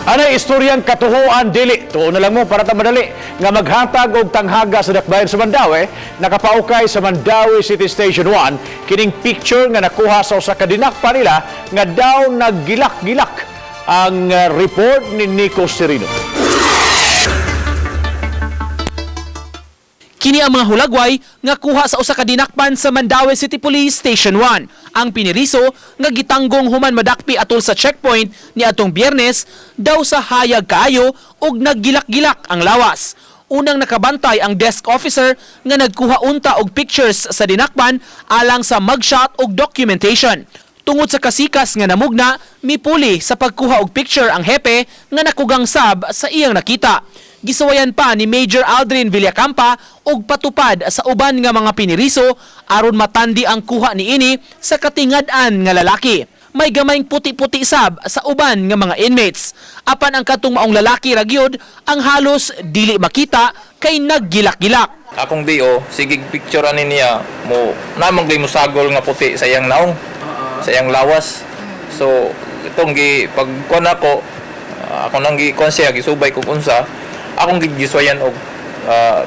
Anay istoryang katuhuan dili. Tuon na lang mo para ta madali nga maghatag og tanghaga sa dakbayan sa Mandawi, nakapaukay sa Mandawi City Station 1 kining picture nga nakuha sa usa ka dinakpa nila nga daw naggilak-gilak ang report ni Nico Serino. Kini ang mga hulagway nga kuha sa usa ka dinakpan sa Mandawi City Police Station 1. Ang piniriso nga gitanggong human madakpi atol sa checkpoint ni atong Biyernes daw sa hayag kaayo ug naggilak-gilak ang lawas. Unang nakabantay ang desk officer nga nagkuha unta og pictures sa dinakpan alang sa mugshot ug documentation. Tungod sa kasikas nga namugna, mipuli sa pagkuha og picture ang hepe nga nakugang sab sa iyang nakita. Gisawayan pa ni Major Aldrin Villacampa og patupad sa uban nga mga piniriso aron matandi ang kuha niini sa katingad-an nga lalaki. May gamayng puti-puti sab sa uban nga mga inmates. Apan ang katong maong lalaki ragyod ang halos dili makita kay naggilak-gilak. Akong DO, sige picture ani niya mo namang di mo sagol nga puti sa iyang naong, sa iyang lawas. So itong pagkuan ako nang gikuan siya gisubay kog unsa, akong gigiswayan og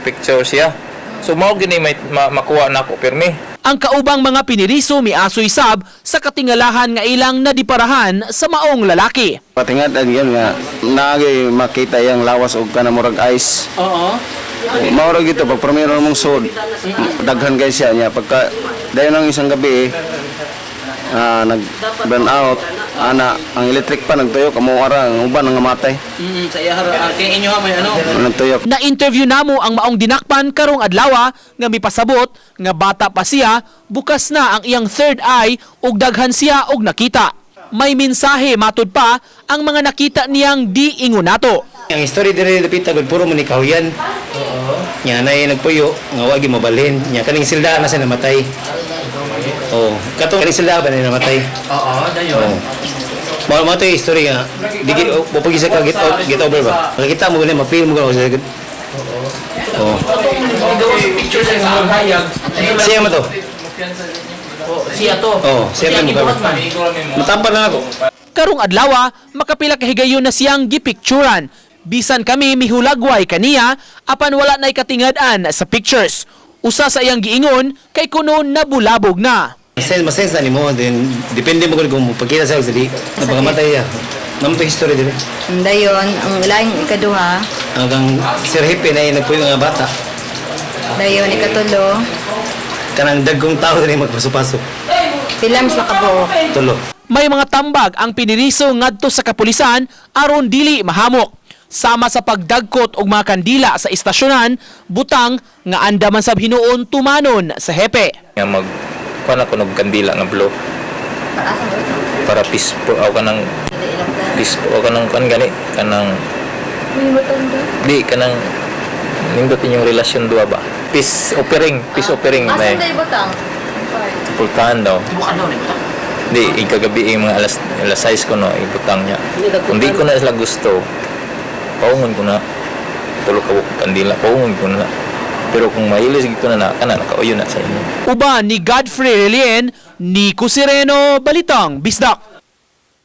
picture siya. So mao gini may makuha nako pirmi. Ang kaubang mga piniriso miasoy sab sa katingalahan nga ilang nadiparahan sa maong lalaki. Patingad yan nga nagi makita yang lawas og kana murag ice. Oo. Maurag ito pag primero mong sud daghan guys siya niya pagka dayon ang isang gabi nag burn out ana ang electric pa nagtuyo kamo ara ang uban nga matay. Sa iya kay inyo may ano. Nagtuyo. Na-interview namo ang maong dinakpan karong adlaw nga mipasabot nga bata pa siya, bukas na ang iyang third eye ug daghan siya og nakita. May mensahe matud pa ang mga nakita niyang di ingon nato. Ang history dire dapita gud puro man ikaw yan. Oo. Nya nay nagpuyo nga wagi mabalhin. Nya kaning silda na siya namatay. Oh, katong kaning silda ba na namatay? Oo, dayon. Mo to history nga. Digi pag isa ka get over ba. Nakita mo ni ma-feel mo ka sa gud. Oo. Picture sa hayag. Siya mo to. Siya to. Oh, siya mo ka. Matampan na ako. Karong adlaw, makapila ka higayon na siyang gipicturan. Bisan kami mihulagway kaniya apan wala nay katingad-an sa pictures. Usa sa iyang giingon kay kuno nabulabog na. Masensa ni mo din depende mo kung pagkita sa dili napakamatay ya. Namo to history dire. Dayon ang laing ikaduha. Hanggang Sir Hippie na nagpuyo nga bata. Dayon ikatulo. Kanang dagkong tao din magpasupasok. Pilams nakabuok. Tulo. May mga tambag ang piniriso ngadto sa kapulisan aron dili mahamok. Sama sa pagdagkot og mga kandila sa istasyonan, butang nga anda man sab hinuon tumanon sa hepe. Nga mag kuan ako ng kandila nga blow. Para peaceful ako kanang peaceful ako kanang kuan gani kanang di kanang nindot inyong relasyon duwa ba. Peace offering may. Asan day butang? Pultahan daw. Di ikagabi mga alas 6 ko no ibutang niya. Kung di ko na sila gusto, paungon ko na tulog ka kandila, paungon ko na. Pero kung mahilig ko na nakauyo na sa inyo. Uban ni Godfrey Relien, Nico Sereno, Balitang Bisdak.